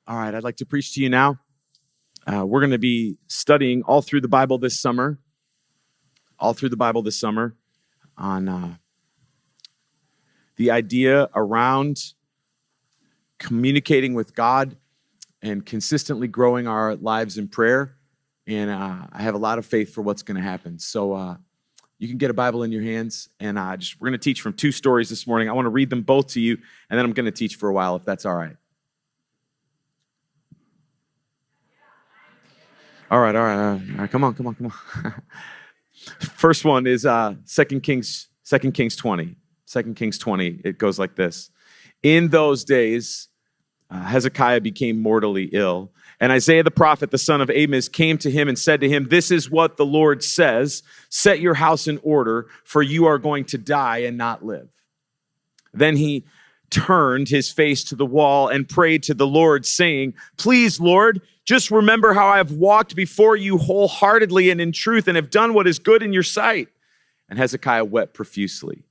All right, I'd like to preach to you now. We're going to be studying all through the Bible this summer, on the idea around communicating with God and consistently growing our lives in prayer. And I have a lot of faith for what's going to happen. So you can get a Bible in your hands, and we're going to teach from two stories this morning. I want to read them both to you, and then I'm going to teach for a while, if that's all right. All right. Come on. First one is 2 Kings 20. 2 Kings 20, it goes like this. In those days, Hezekiah became mortally ill, and Isaiah the prophet, the son of Amos, came to him and said to him, "This is what the Lord says, set your house in order, for you are going to die and not live." Then he turned his face to the wall and prayed to the Lord, saying, "Please, Lord, just remember how I have walked before you wholeheartedly and in truth and have done what is good in your sight." And Hezekiah wept profusely.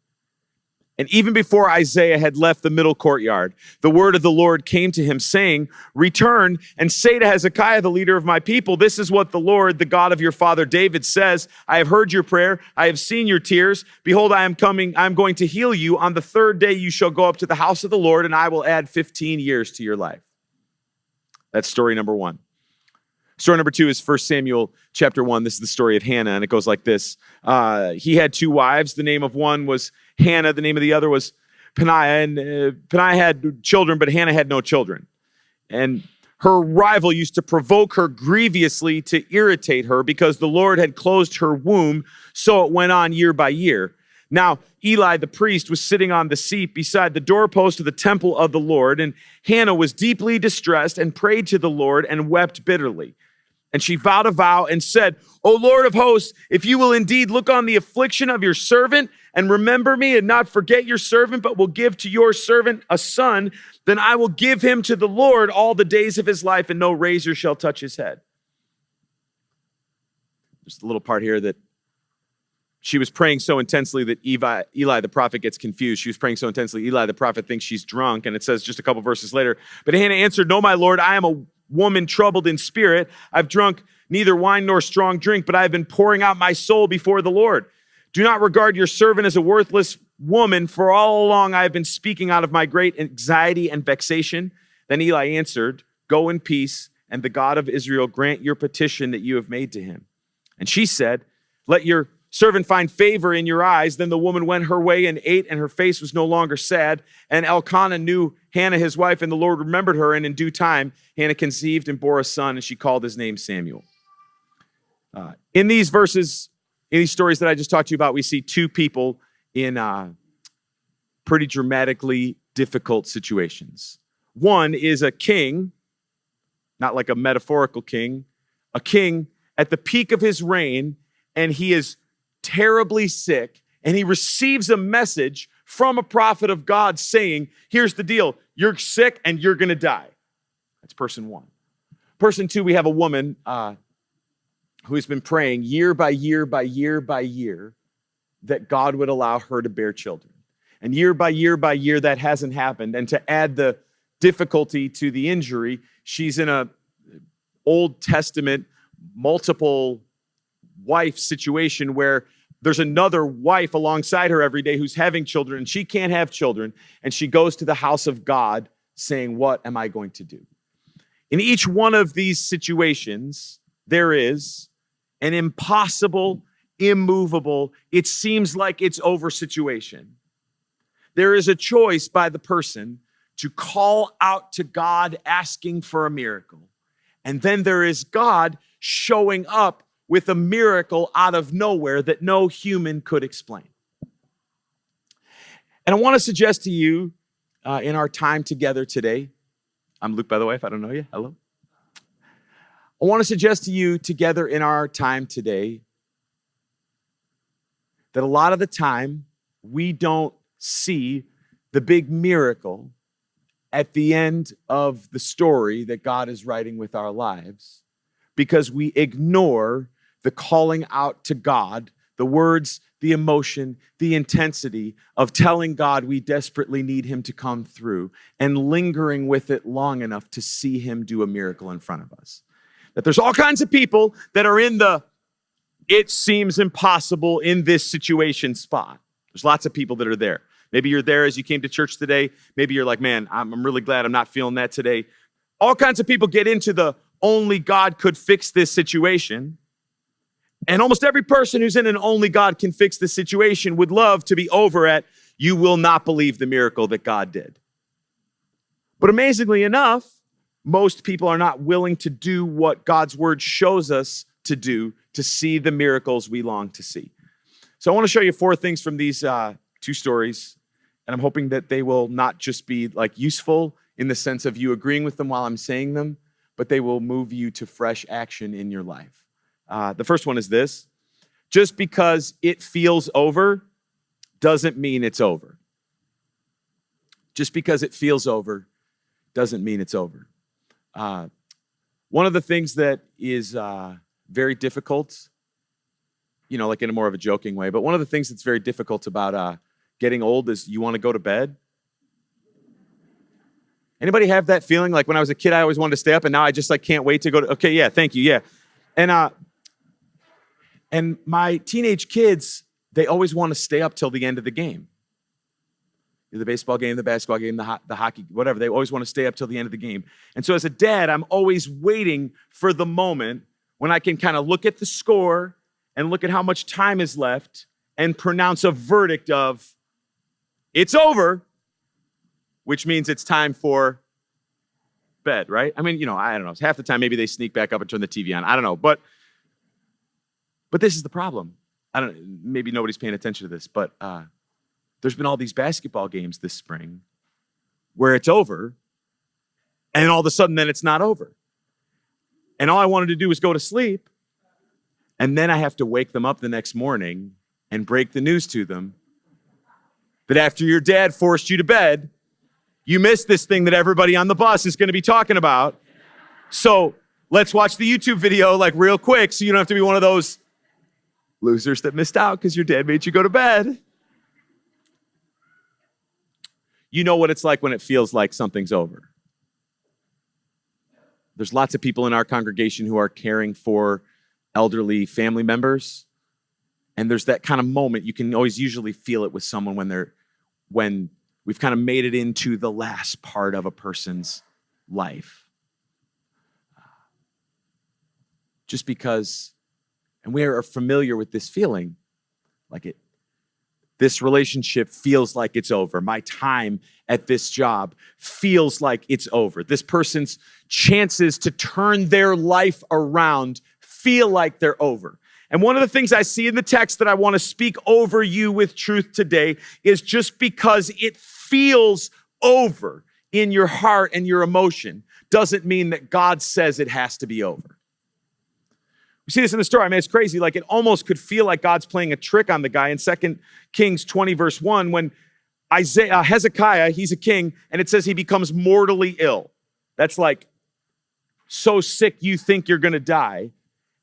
And even before Isaiah had left the middle courtyard, the word of the Lord came to him, saying, "Return and say to Hezekiah, the leader of my people, this is what the Lord, the God of your father David, says. I have heard your prayer. I have seen your tears. Behold, I am going to heal you. On the third day you shall go up to the house of the Lord, and I will add 15 years to your life." That's story number one. Story number two is 1 Samuel chapter 1. This is the story of Hannah, and it goes like this. He had two wives. The name of one was Hannah. The name of the other was Peninnah. And Peninnah had children, but Hannah had no children. And her rival used to provoke her grievously to irritate her because the Lord had closed her womb, so it went on year by year. Now, Eli the priest was sitting on the seat beside the doorpost of the temple of the Lord, and Hannah was deeply distressed and prayed to the Lord and wept bitterly. And she vowed a vow and said, "O Lord of hosts, if you will indeed look on the affliction of your servant and remember me and not forget your servant, but will give to your servant a son, then I will give him to the Lord all the days of his life, and no razor shall touch his head." There's a little part here that she was praying so intensely that Eli the prophet gets confused. She was praying so intensely, Eli the prophet thinks she's drunk. And it says just a couple verses later, "But Hannah answered, 'No, my Lord, I am a woman troubled in spirit. I've drunk neither wine nor strong drink, but I have been pouring out my soul before the Lord. Do not regard your servant as a worthless woman, for all along I have been speaking out of my great anxiety and vexation.' Then Eli answered, 'Go in peace, and the God of Israel grant your petition that you have made to him.' And she said, 'Let your servant find favor in your eyes.' Then the woman went her way and ate, and her face was no longer sad. And Elkanah knew Hannah his wife, and the Lord remembered her. And in due time, Hannah conceived and bore a son, and she called his name Samuel." In these verses, in these stories that I just talked to you about, we see two people in pretty dramatically difficult situations. One is a king, not like a metaphorical king, a king at the peak of his reign, and he is terribly sick, and he receives a message from a prophet of God saying, "Here's the deal, you're sick and you're going to die." That's person one. Person two, we have a woman who has been praying year by year that God would allow her to bear children. And year by year, that hasn't happened. And to add the difficulty to the injury, she's in a Old Testament multiple wife situation where there's another wife alongside her every day who's having children, and she can't have children. And she goes to the house of God saying, "What am I going to do?" In each one of these situations, there is an impossible, immovable, it seems like it's over situation. There is a choice by the person to call out to God asking for a miracle. And then there is God showing up with a miracle out of nowhere that no human could explain. And I want to suggest to you in our time together today, I'm Luke, by the way, if I don't know you, hello. I want to suggest to you together in our time today that a lot of the time we don't see the big miracle at the end of the story that God is writing with our lives because we ignore the calling out to God, the words, the emotion, the intensity of telling God we desperately need him to come through and lingering with it long enough to see him do a miracle in front of us. That there's all kinds of people that are in the it seems impossible in this situation spot. There's lots of people that are there. Maybe you're there as you came to church today. Maybe you're like, man, I'm really glad I'm not feeling that today. All kinds of people get into the only God could fix this situation. And almost every person who's in an only God can fix this situation would love to be over at, you will not believe the miracle that God did. But amazingly enough, most people are not willing to do what God's word shows us to do to see the miracles we long to see. So I want to show you 4 things from these 2 stories. And I'm hoping that they will not just be like useful in the sense of you agreeing with them while I'm saying them, but they will move you to fresh action in your life. The first one is this: just because it feels over doesn't mean it's over. Just because it feels over doesn't mean it's over. One of the things that is very difficult, like in a more of a joking way, but one of the things that's very difficult about getting old is you want to go to bed. Anybody have that feeling? Like when I was a kid, I always wanted to stay up, and now I just can't wait to go to, okay, yeah, thank you, yeah. And my teenage kids, they always want to stay up till the end of the game. The baseball game, the basketball game, the hockey, whatever. They always want to stay up till the end of the game. And so as a dad, I'm always waiting for the moment when I can kind of look at the score and look at how much time is left and pronounce a verdict of, it's over, which means it's time for bed, right? I mean, I don't know. Half the time, maybe they sneak back up and turn the TV on. I don't know. But this is the problem. Maybe nobody's paying attention to this, but there's been all these basketball games this spring where it's over, and all of a sudden then it's not over. And all I wanted to do was go to sleep, and then I have to wake them up the next morning and break the news to them that after your dad forced you to bed, you missed this thing that everybody on the bus is going to be talking about. So let's watch the YouTube video real quick so you don't have to be one of those losers that missed out because your dad made you go to bed. You know what it's like when it feels like something's over. There's lots of people in our congregation who are caring for elderly family members. And there's that kind of moment, you can always usually feel it with someone when we've kind of made it into the last part of a person's life. Just because, and we are familiar with this feeling, this relationship feels like it's over. My time at this job feels like it's over. This person's chances to turn their life around feel like they're over. And one of the things I see in the text that I want to speak over you with truth today is just because it feels over in your heart and your emotion doesn't mean that God says it has to be over. We see this in the story. I mean, it's crazy. It almost could feel like God's playing a trick on the guy in 2 Kings 20, verse 1, when Hezekiah, he's a king, and it says he becomes mortally ill. That's so sick you think you're going to die.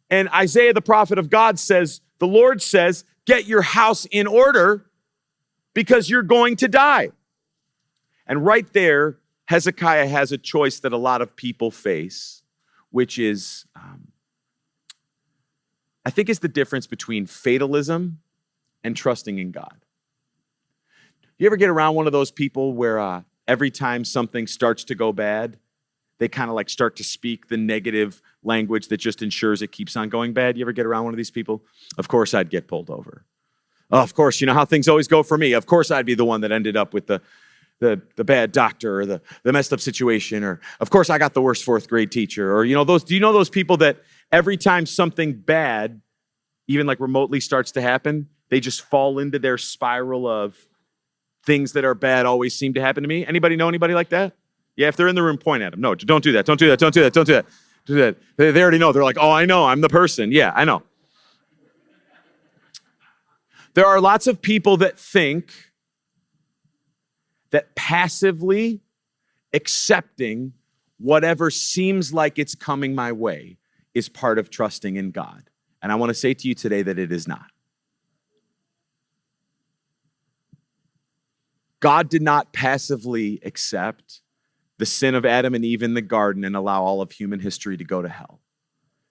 And Isaiah, the prophet of God, says, the Lord says, get your house in order because you're going to die. And right there, Hezekiah has a choice that a lot of people face, which is, I think is the difference between fatalism and trusting in God. You ever get around one of those people where every time something starts to go bad, they kind of start to speak the negative language that just ensures it keeps on going bad? You ever get around one of these people? Of course I'd get pulled over. Oh, of course, you know how things always go for me. Of course I'd be the one that ended up with the bad doctor or the messed up situation, or of course I got the worst 4th grade teacher, or do you know those people that every time something bad, even remotely starts to happen, they just fall into their spiral of things that are bad always seem to happen to me? Anybody know anybody like that? Yeah, if they're in the room, point at them. No, don't do that. Don't do that. Don't do that. Don't do that. Do that. They already know. They're like, oh, I know. I'm the person. Yeah, I know. There are lots of people that think that passively accepting whatever seems like it's coming my way is part of trusting in God. And I want to say to you today that it is not. God did not passively accept the sin of Adam and Eve in the garden and allow all of human history to go to hell.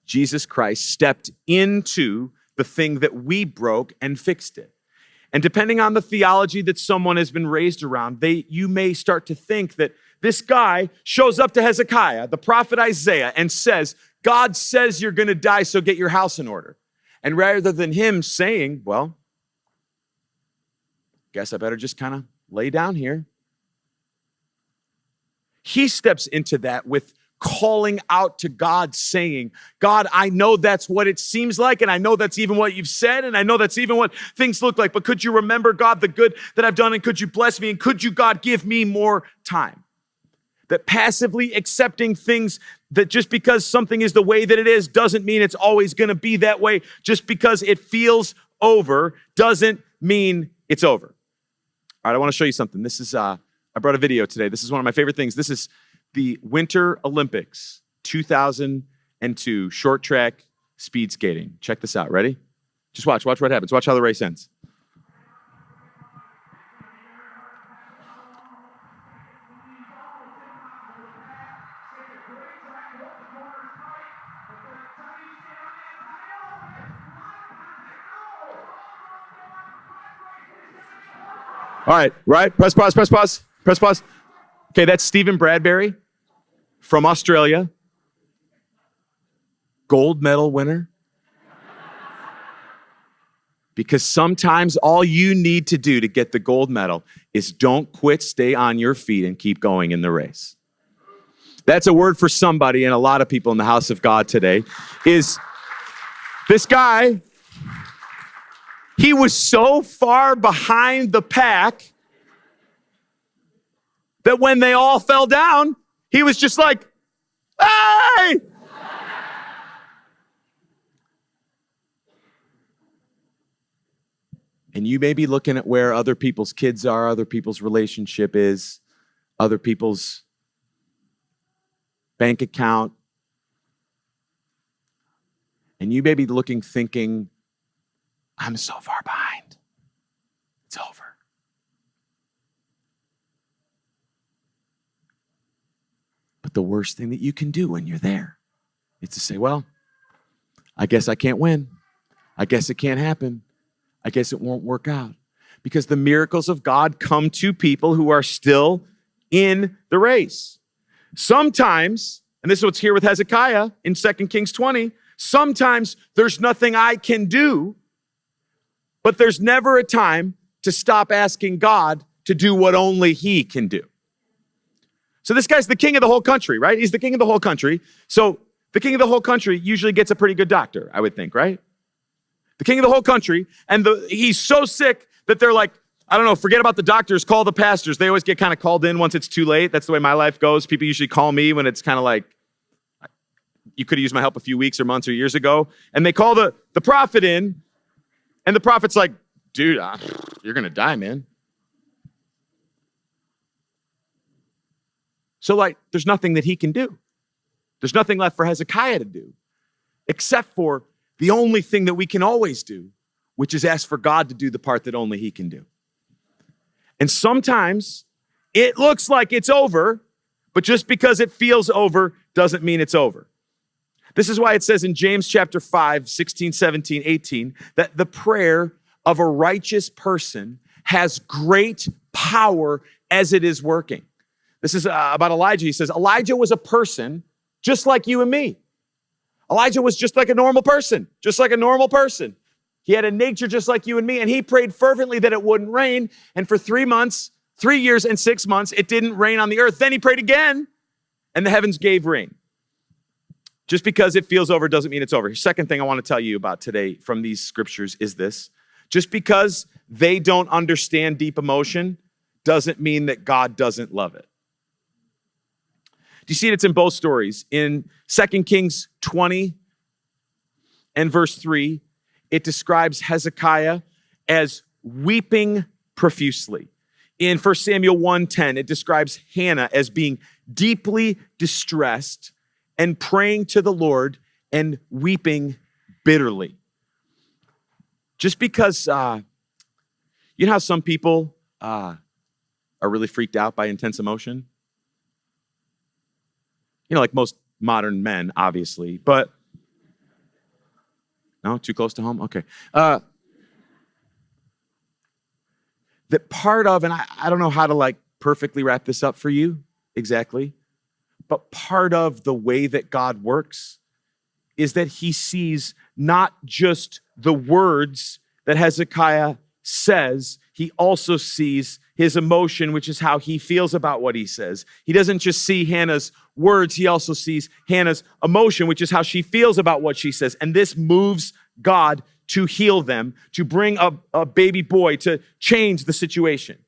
Jesus Christ stepped into the thing that we broke and fixed it. And depending on the theology that someone has been raised around, you may start to think that this guy shows up to Hezekiah, the prophet Isaiah, and says, God says you're going to die, so get your house in order. And rather than him saying, well, guess I better just kind of lay down here, he steps into that with calling out to God, saying, God, I know that's what it seems like, and I know that's even what you've said, and I know that's even what things look like, but could you remember, God, the good that I've done, and could you bless me, and could you, God, give me more time? That passively accepting things, that just because something is the way that it is doesn't mean it's always going to be that way. Just because it feels over doesn't mean it's over. All right, I want to show you something. This is, I brought a video today. This is one of my favorite things. This is the Winter Olympics 2002 short track speed skating. Check this out. Ready? Just watch what happens. Watch how the race ends. All right, right? Press pause. Okay, that's Stephen Bradbury from Australia. Gold medal winner. Because sometimes all you need to do to get the gold medal is don't quit, stay on your feet, and keep going in the race. That's a word for somebody, and a lot of people in the house of God today, is this guy. He was so far behind the pack that when they all fell down, he was just like, hey! And you may be looking at where other people's kids are, other people's relationship is, other people's bank account. And you may be looking, thinking, I'm so far behind. It's over. But the worst thing that you can do when you're there is to say, well, I guess I can't win. I guess it can't happen. I guess it won't work out. Because the miracles of God come to people who are still in the race. Sometimes, and this is what's here with Hezekiah in 2 Kings 20, sometimes there's nothing I can do. But there's never a time to stop asking God to do what only he can do. So this guy's the king of the whole country, right? He's the king of the whole country. So the king of the whole country usually gets a pretty good doctor, I would think, right? The king of the whole country, and he's so sick that they're like, I don't know, forget about the doctors, call the pastors. They always get kind of called in once it's too late. That's the way my life goes. People usually call me when it's kind of like, you could have used my help a few weeks or months or years ago. And they call the prophet in, and the prophet's like, dude, you're going to die, man. So like, there's nothing that he can do. There's nothing left for Hezekiah to do, except for the only thing that we can always do, which is ask for God to do the part that only he can do. And sometimes it looks like it's over, but just because it feels over doesn't mean it's over. This is why it says in James chapter 5, 16, 17, 18, that the prayer of a righteous person has great power as it is working. This is about Elijah. He says, Elijah was a person just like you and me. Elijah was just like a normal person, He had a nature just like you and me, and he prayed fervently that it wouldn't rain. And for 3 years and 6 months, it didn't rain on the earth. Then he prayed again, and the heavens gave rain. Just because it feels over doesn't mean it's over. Second thing I want to tell you about today from these scriptures is this. Just because they don't understand deep emotion doesn't mean that God doesn't love it. Do you see it? It's in both stories. In 2 Kings 20 and verse 3, it describes Hezekiah as weeping profusely. In 1 Samuel 1:10, it describes Hannah as being deeply distressed and praying to the Lord and weeping bitterly. Just because, you know how some people are really freaked out by intense emotion? Like most modern men, obviously, but no, too close to home? Okay. That part of, and I don't know how to like perfectly wrap this up for you exactly, but part of the way that God works is that he sees not just the words that Hezekiah says, he also sees his emotion, which is how he feels about what he says. He doesn't just see Hannah's words, he also sees Hannah's emotion, which is how she feels about what she says. And this moves God to heal them, to bring a baby boy, to change the situation.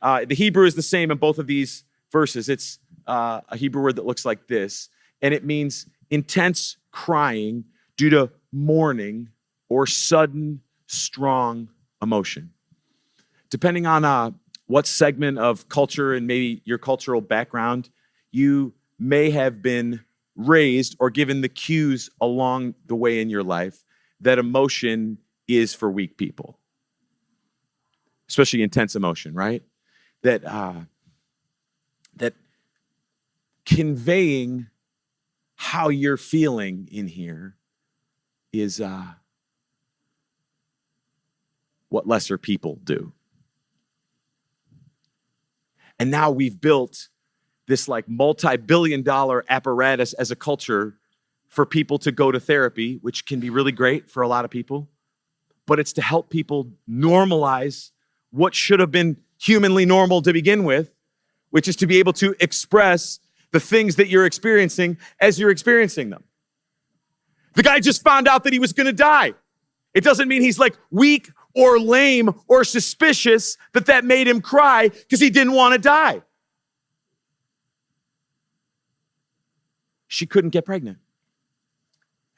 The Hebrew is the same in both of these verses. It's a Hebrew word that looks like this, and it means intense crying due to mourning or sudden, strong emotion. Depending on what segment of culture and maybe your cultural background, you may have been raised or given the cues along the way in your life that emotion is for weak people, especially intense emotion, right? That conveying how you're feeling in here is what lesser people do. And now we've built this like multi-billion-dollar apparatus as a culture for people to go to therapy, which can be really great for a lot of people, but it's to help people normalize what should have been humanly normal to begin with, which is to be able to express the things that you're experiencing as you're experiencing them. The guy just found out that he was going to die. It doesn't mean he's like weak or lame or suspicious that made him cry because he didn't want to die. She couldn't get pregnant.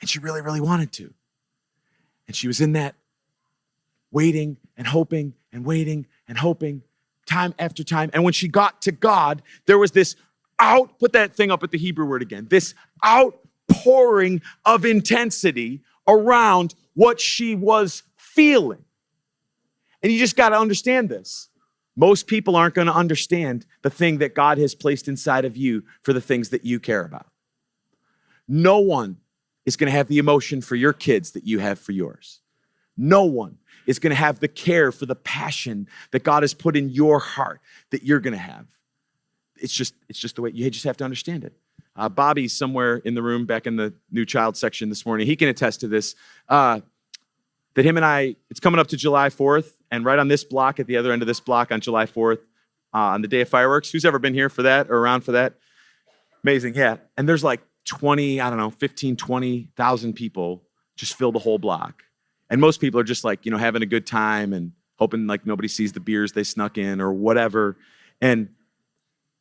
And she really, really wanted to. And she was in that waiting and hoping and waiting and hoping time after time. And when she got to God, there was this put that thing up at the Hebrew word again, this outpouring of intensity around what she was feeling. And you just got to understand this. Most people aren't going to understand the thing that God has placed inside of you for the things that you care about. No one is going to have the emotion for your kids that you have for yours. No one is going to have the care for the passion that God has put in your heart that you're going to have. It's just the way, you just have to understand it. Bobby's somewhere in the room back in the new child section this morning. He can attest to this, that him and I, it's coming up to July 4th, and right on this block, at the other end of this block on July 4th, on the day of fireworks. Who's ever been here for that or around for that? Amazing, yeah. And there's like 15, 20,000 people just fill the whole block. And most people are just like, having a good time and hoping like nobody sees the beers they snuck in or whatever. And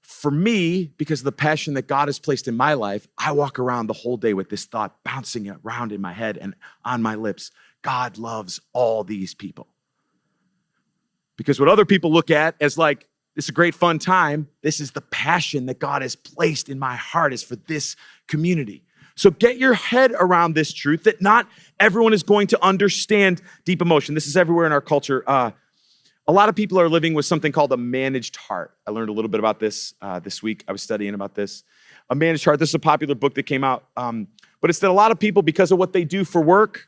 for me, because of the passion that God has placed in my life, I walk around the whole day with this thought bouncing around in my head and on my lips. God loves all these people. Because what other people look at as like, this is a great fun time, this is the passion that God has placed in my heart is for this community. So get your head around this truth that not everyone is going to understand deep emotion. This is everywhere in our culture. A lot of people are living with something called a managed heart. I learned a little bit about this this week. I was studying about this. A managed heart. This is a popular book that came out. But it's that a lot of people, because of what they do for work,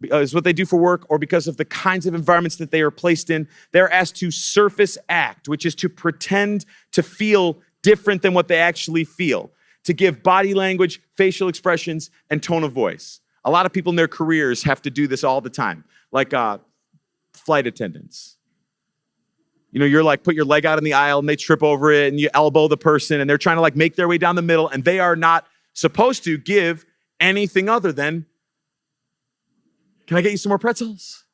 or because of the kinds of environments that they are placed in, they're asked to surface act, which is to pretend to feel different than what they actually feel, to give body language, facial expressions, and tone of voice. A lot of people in their careers have to do this all the time, like flight attendants. You're like, put your leg out in the aisle and they trip over it and you elbow the person and they're trying to like make their way down the middle and they are not supposed to give anything other than, can I get you some more pretzels?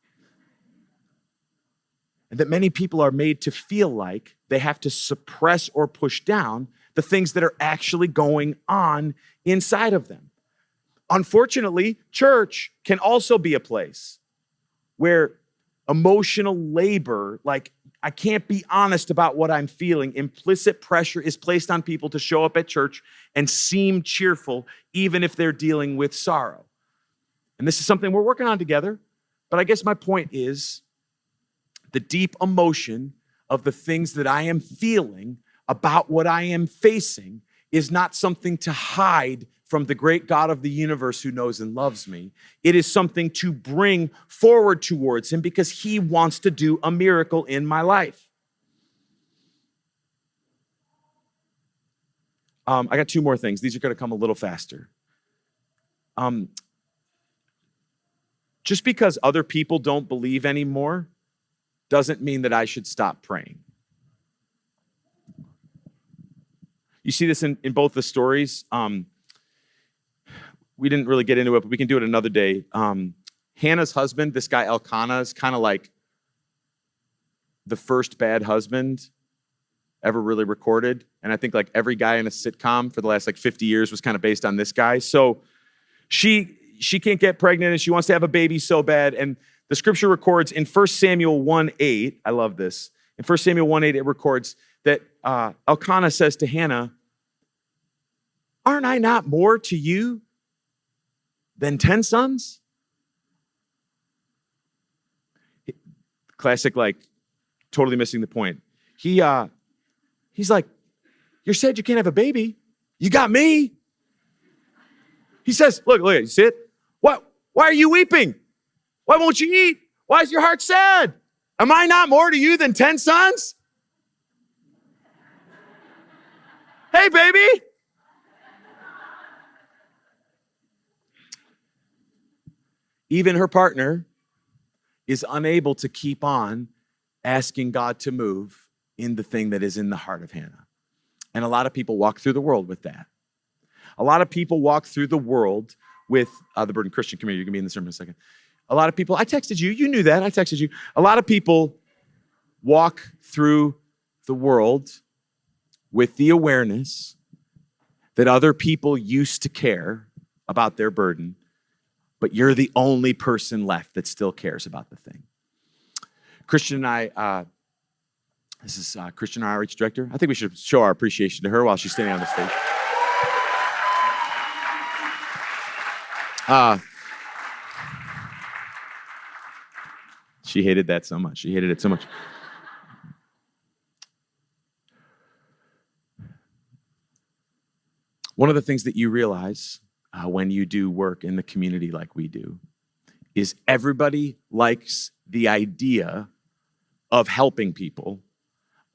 And that many people are made to feel like they have to suppress or push down the things that are actually going on inside of them. Unfortunately, church can also be a place where emotional labor, like I can't be honest about what I'm feeling. Implicit pressure is placed on people to show up at church and seem cheerful, even if they're dealing with sorrow. And this is something we're working on together. But I guess my point is the deep emotion of the things that I am feeling about what I am facing is not something to hide from the great God of the universe who knows and loves me. It is something to bring forward towards him because he wants to do a miracle in my life. I got two more things. These are going to come a little faster. Just because other people don't believe anymore doesn't mean that I should stop praying. You see this in both the stories. We didn't really get into it, but we can do it another day. Hannah's husband, this guy Elkanah, is kind of like the first bad husband ever really recorded. And I think like every guy in a sitcom for the last like 50 years was kind of based on this guy. So she can't get pregnant and she wants to have a baby so bad. And the scripture records in 1 Samuel 1:8, I love this. In 1 Samuel 1:8, it records that Elkanah says to Hannah, "Aren't I not more to you than 10 sons?" Classic, like, totally missing the point. He's like, "You said you can't have a baby. You got me." He says, look, you see it? What? Why are you weeping? Why won't you eat? Why is your heart sad? Am I not more to you than 10 sons? Hey, baby. Even her partner is unable to keep on asking God to move in the thing that is in the heart of Hannah. And a lot of people walk through the world with that. A lot of people walk through the world with the Burden Christian community. You're going to be in the sermon in a second. A lot of people, I texted you. You knew that. I texted you. A lot of people walk through the world with the awareness that other people used to care about their burden, but you're the only person left that still cares about the thing. Christian and I, this is Christian, our outreach director. I think we should show our appreciation to her while she's standing on the stage. She hated that so much. She hated it so much. One of the things that you realize when you do work in the community like we do is everybody likes the idea of helping people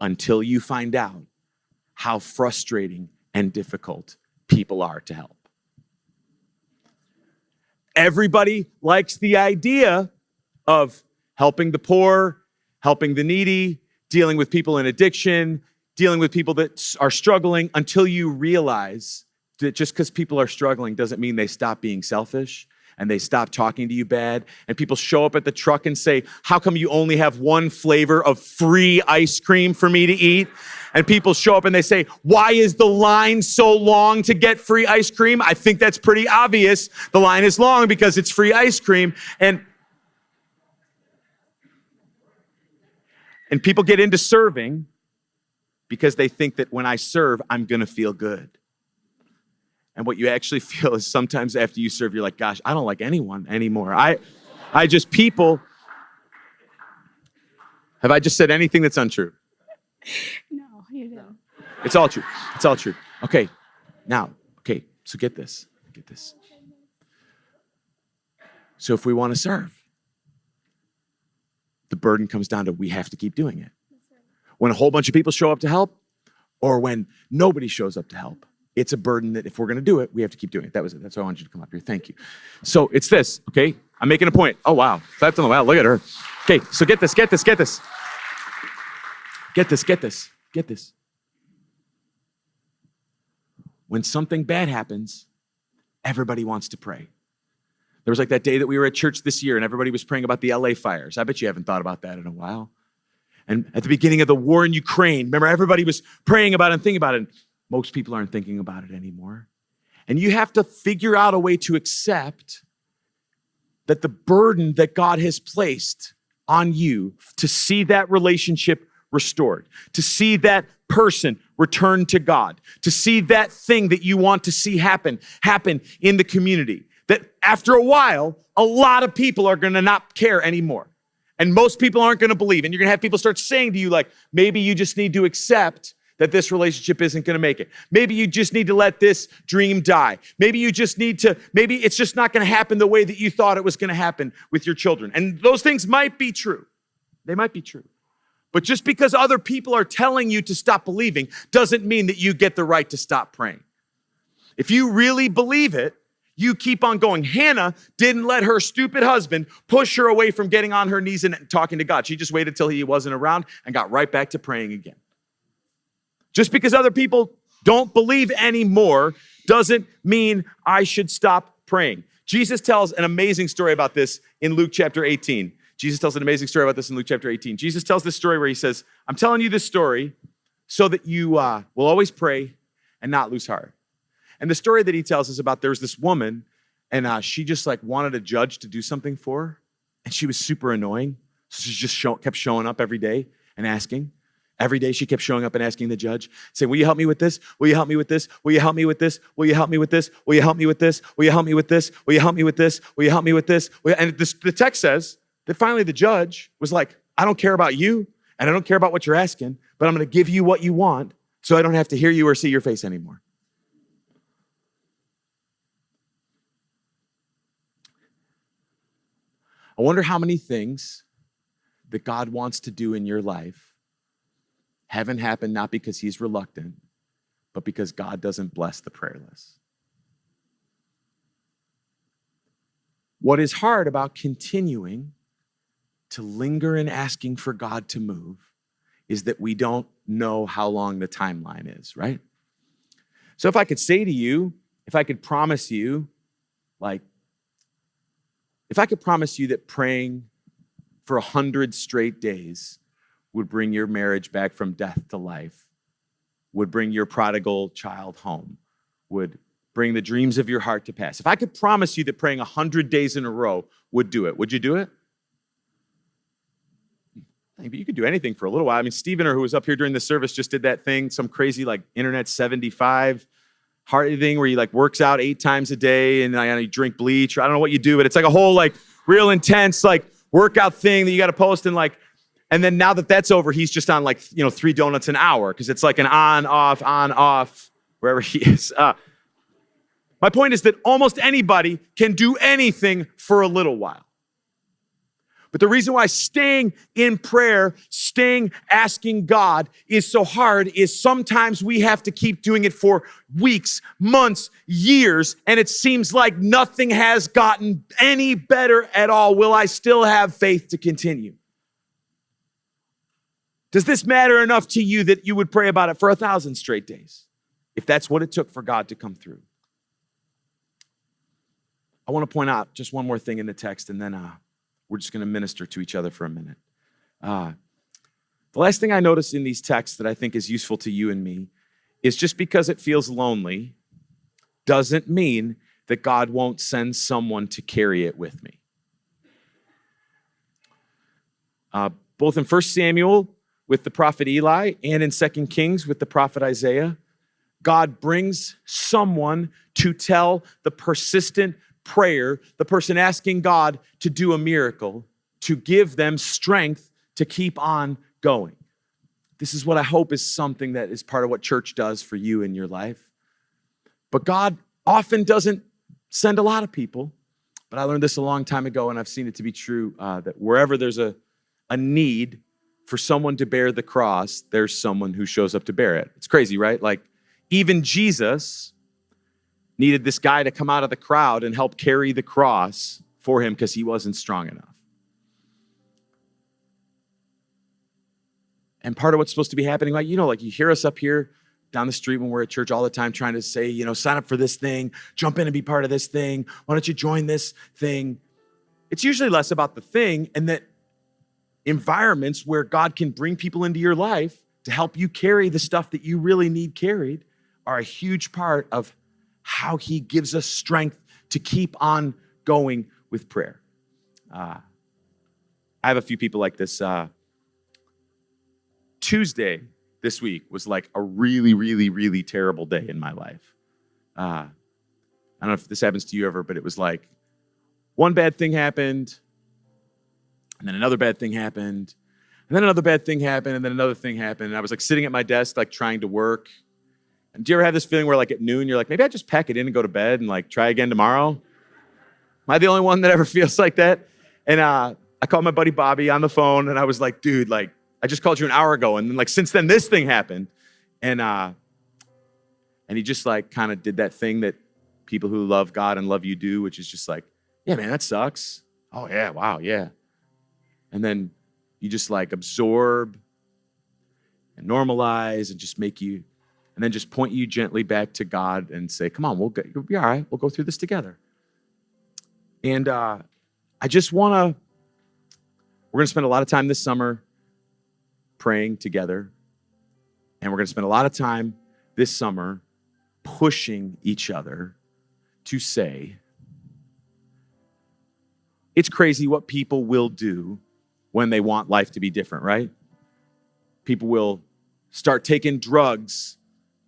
until you find out how frustrating and difficult people are to help. Everybody likes the idea of helping the poor, helping the needy, dealing with people in addiction, dealing with people that are struggling, until you realize that just because people are struggling doesn't mean they stop being selfish and they stop talking to you bad. And people show up at the truck and say, "How come you only have one flavor of free ice cream for me to eat?" And people show up and they say, "Why is the line so long to get free ice cream?" I think that's pretty obvious. The line is long because it's free ice cream. And people get into serving because they think that when I serve, I'm going to feel good. And what you actually feel is sometimes after you serve, you're like, gosh, I don't like anyone anymore. I just people. Have I just said anything that's untrue? No, you didn't. It's all true. It's all true. Okay, now, so get this. Get this. So if we want to serve, the burden comes down to we have to keep doing it. When a whole bunch of people show up to help, or when nobody shows up to help, it's a burden that if we're going to do it, we have to keep doing it. That was it. That's why I wanted you to come up here. Thank you. So it's this, okay? I'm making a point. Oh, wow. Clapped on the wow. Look at her. Okay, so get this. Get this. When something bad happens, everybody wants to pray. There was like that day that we were at church this year and everybody was praying about the LA fires. I bet you haven't thought about that in a while. And at the beginning of the war in Ukraine, remember everybody was praying about it and thinking about it. And most people aren't thinking about it anymore. And you have to figure out a way to accept that the burden that God has placed on you to see that relationship restored, to see that person return to God, to see that thing that you want to see happen in the community, that after a while, a lot of people are going to not care anymore. And most people aren't going to believe. And you're going to have people start saying to you, like, maybe you just need to accept that this relationship isn't going to make it. Maybe you just need to let this dream die. Maybe you just need to, maybe it's just not going to happen the way that you thought it was going to happen with your children. And those things might be true. They might be true. But just because other people are telling you to stop believing doesn't mean that you get the right to stop praying. If you really believe it, you keep on going. Hannah didn't let her stupid husband push her away from getting on her knees and talking to God. She just waited till he wasn't around and got right back to praying again. Just because other people don't believe anymore doesn't mean I should stop praying. Jesus tells an amazing story about this in Luke chapter 18. Jesus tells this story where he says, I'm telling you this story so that you will always pray and not lose heart. And the story that he tells is about there's this woman and she just like wanted a judge to do something for her. And she was super annoying. So she just kept showing up every day and asking. Every day she kept showing up and asking the judge, saying, will you help me with this? Will you help me with this? Will you help me with this? Will you help me with this? Will you help me with this? Will you help me with this? Will you help me with this? Will you help me with this? And the text says that finally the judge was like, I don't care about you and I don't care about what you're asking, but I'm going to give you what you want so I don't have to hear you or see your face anymore. I wonder how many things that God wants to do in your life haven't happened not because he's reluctant, but because God doesn't bless the prayerless. What is hard about continuing to linger in asking for God to move is that we don't know how long the timeline is, right? So if I could say to you, if I could promise you that praying for 100 straight days would bring your marriage back from death to life, would bring your prodigal child home, would bring the dreams of your heart to pass. If I could promise you that praying 100 days in a row would do it, would you do it? But you could do anything for a little while. I mean, Stephen, who was up here during the service, just did that thing, some crazy like internet 75 heart thing where he like works out 8 times a day and you drink bleach. Or I don't know what you do, but it's like a whole like real intense like workout thing that you got to post and then now that that's over, he's just on 3 donuts an hour because it's like an on, off, wherever he is. My point is that almost anybody can do anything for a little while. But the reason why staying in prayer, asking God is so hard is sometimes we have to keep doing it for weeks, months, years, and it seems like nothing has gotten any better at all. Will I still have faith to continue? Does this matter enough to you that you would pray about it for 1,000 straight days, if that's what it took for God to come through? I want to point out just one more thing in the text, and then we're just going to minister to each other for a minute. The last thing I notice in these texts that I think is useful to you and me is just because it feels lonely doesn't mean that God won't send someone to carry it with me. Both in 1 Samuel with the prophet Eli and in 2 Kings with the prophet Isaiah, God brings someone to tell the persistent prayer, the person asking God to do a miracle, to give them strength to keep on going. This is what I hope is something that is part of what church does for you in your life. But God often doesn't send a lot of people. But I learned this a long time ago, and I've seen it to be true, that wherever there's a need for someone to bear the cross, there's someone who shows up to bear it. It's crazy, right? Like, even Jesus needed this guy to come out of the crowd and help carry the cross for him because he wasn't strong enough. And part of what's supposed to be happening, you hear us up here down the street when we're at church all the time trying to say, sign up for this thing, jump in and be part of this thing. Why don't you join this thing? It's usually less about the thing and that environments where God can bring people into your life to help you carry the stuff that you really need carried are a huge part of how he gives us strength to keep on going with prayer. I have a few people like this. Tuesday this week was like a really, really, really terrible day in my life. I don't know if this happens to you ever, but it was like one bad thing happened, And then another bad thing happened. And then another bad thing happened. And then another thing happened. And I was like sitting at my desk, like trying to work. And do you ever have this feeling where like at noon, you're like, maybe I just pack it in and go to bed and like try again tomorrow? Am I the only one that ever feels like that? And I called my buddy Bobby on the phone and I was like, dude, like I just called you an hour ago. And then like since then this thing happened. And he just like kind of did that thing that people who love God and love you do, which is just like, yeah, man, that sucks. Oh yeah, wow, yeah. And then you just like absorb and normalize and just make you, and then just point you gently back to God and say, come on, you'll be all right. We'll go through this together. And I just want to, we're going to spend a lot of time this summer praying together. And we're going to spend a lot of time this summer pushing each other to say, it's crazy what people will do when they want life to be different, right? People will start taking drugs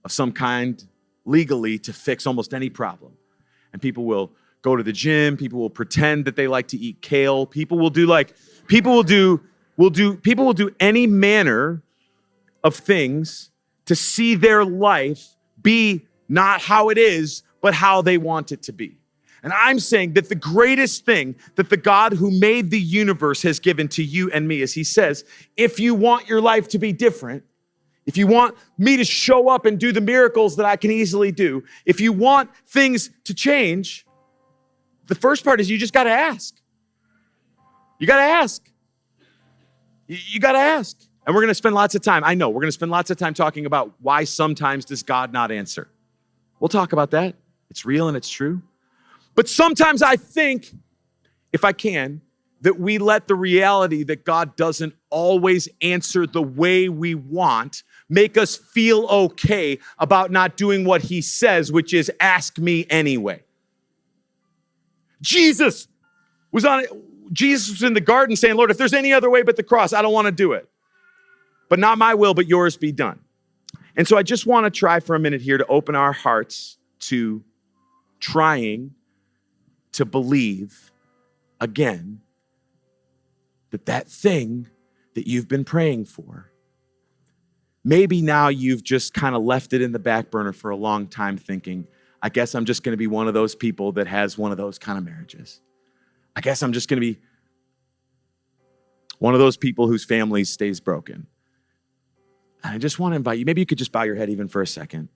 of some kind legally to fix almost any problem. And people will go to the gym. People will pretend that they like to eat kale. People will do any manner of things to see their life be not how it is, but how they want it to be. And I'm saying that the greatest thing that the God who made the universe has given to you and me is he says, if you want your life to be different, if you want me to show up and do the miracles that I can easily do, if you want things to change, the first part is you just got to ask. You got to ask. You got to ask. And we're going to spend lots of time. I know we're going to spend lots of time talking about why sometimes does God not answer. We'll talk about that. It's real and it's true. But sometimes I think, if I can, that we let the reality that God doesn't always answer the way we want make us feel okay about not doing what he says, which is ask me anyway. Jesus was in the garden saying, Lord, if there's any other way but the cross, I don't want to do it. But not my will, but yours be done. And so I just want to try for a minute here to open our hearts to trying to believe again that thing that you've been praying for, maybe now you've just kind of left it in the back burner for a long time thinking, I guess I'm just going to be one of those people that has one of those kind of marriages. I guess I'm just going to be one of those people whose family stays broken. And I just want to invite you, maybe you could just bow your head even for a second.